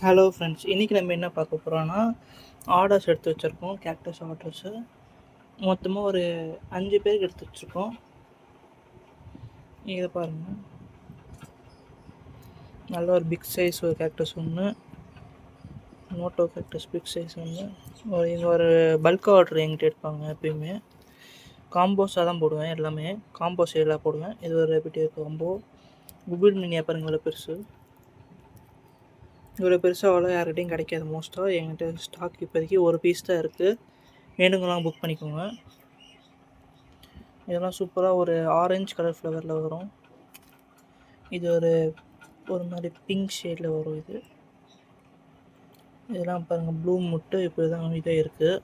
Hello friends, இன்றைக்கி நம்ம என்ன பார்க்க போகிறோன்னா ஆர்டர்ஸ் எடுத்து வச்சுருக்கோம். கேக்டஸ் ஆர்டர்ஸு மொத்தமாக ஒரு 5 பேருக்கு எடுத்து வச்சுருக்கோம். இதை பாருங்கள், நல்ல ஒரு பிக் சைஸ் ஒரு கேக்டஸ் ஒன்று, மோட்டோ கேக்டஸ் பிக் சைஸ் ஒன்று. இங்கே ஒரு பல்க் ஆர்டர் எங்கிட்ட எடுப்பாங்க. எப்பயுமே காம்போஸாக தான் போடுவேன், எல்லாமே காம்போ சைடாக போடுவேன். இது ஒரு ரெபிட்டிவ் காம்போ. குபிள் மினியா பாருங்கள், இவ்வளோ பெருசு. இவ்வளோ பெருசாக அவ்வளோ யார்கிட்டையும் கிடைக்காது. மோஸ்ட்டாக என்கிட்ட ஸ்டாக் இப்போதைக்கு ஒரு பீஸ் தான் இருக்குது. வேணுங்கலாம் புக் பண்ணிக்கோங்க. இதெல்லாம் சூப்பராக ஒரு ஆரஞ்சு கலர் ஃப்ளவரில் வரும். இது ஒரு மாதிரி பிங்க் ஷேடில் வரும். இதெல்லாம் பாருங்கள், ப்ளூ முட்டு இப்படி தான் இதே இருக்குது.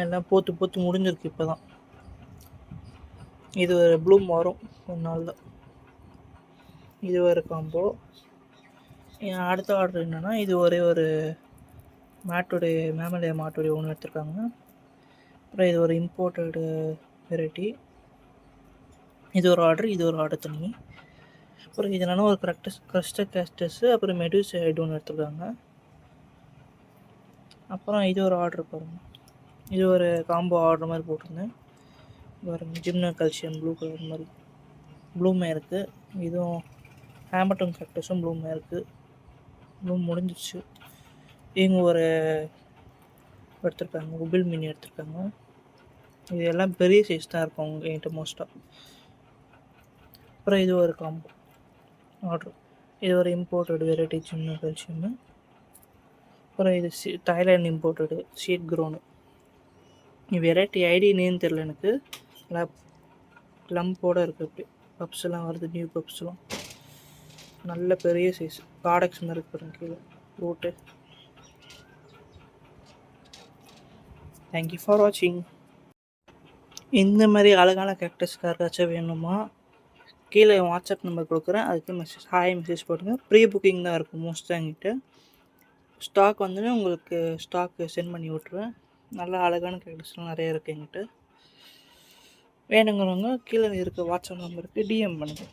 எல்லாம் போத்து முடிஞ்சிருக்கு இப்போ தான். இது ஒரு ப்ளூம் வரும் ஒரு நாளில். இது ஒரு காம்போ. அடுத்த ஆர்டர் என்னென்னா, இது ஒரே ஒரு மேமலியா மாட்டுடைய ஒன்று எடுத்துருக்காங்க. அப்புறம் இது ஒரு இம்போர்ட்டடு வெரைட்டி. இது ஒரு ஆர்டர் தண்ணி. அப்புறம் இது என்னென்னா ஒரு க்ரஸ்டர் கேஸ்டஸ்ஸு, அப்புறம் மெடியூஸ் ஹெட் ஒன்று எடுத்துருக்காங்க. அப்புறம் இது ஒரு ஆர்டர் பாருங்கள். இது ஒரு காம்போ ஆர்டர் மாதிரி போட்டிருந்தேன் பாருங்கள். ஜிம்னா கல்சியம் ப்ளூ கலர் மாதிரி ப்ளூமே இருக்குது. இதுவும் ஹேமட்டன் கேக்டஸும் ப்ளூமே இருக்குது. ப்ளூம் முடிஞ்சிச்சு. இவங்க ஒரு எடுத்துருக்காங்க, குபிள் மினி எடுத்துருக்காங்க. இது எல்லாம் பெரிய சைஸ் தான் இருக்கும் என்கிட்ட மோஸ்ட்டாக. அப்புறம் இது ஒரு காம்போ ஆர்டர். இது ஒரு இம்போர்ட்டடு வெரைட்டி ஜிம்னா கல்சியம்மு. அப்புறம் இது தாய்லாண்ட் இம்போர்ட்டடு சீட் க்ரோனு. வெரைட்டி ஐடி நேம் தெரில எனக்கு. ப்ளம்போடு இருக்குது. இப்படி பப்ஸ்லாம் வருது, நியூ பப்ஸ்லாம் நல்ல பெரிய சைஸ். ப்ராடக்ட்ஸ் மாதிரி இருக்குது கீழே ரூட்டு. தேங்க்யூ ஃபார் வாட்சிங். இந்த மாதிரி அழகான கேக்டஸ் யாருக்காச்சும் வேணுமா, கீழே வாட்ஸ்அப் நம்பர் கொடுக்குறேன். அதுக்கு மெசேஜ் போடுங்க. ப்ரீ புக்கிங் தான் இருக்கும் மோஸ்ட்டாக என்கிட்ட. ஸ்டாக் உங்களுக்கு ஸ்டாக்கு சென்ட் பண்ணி விட்ருவேன். நல்லா அழகான கேக்டஸ்லாம் நிறைய இருக்குது என்கிட்ட. வேணுங்கிறவங்க கீழே இருக்க வாட்ஸ்அப் நம்பருக்கு டிஎம் பண்ணுங்கள்.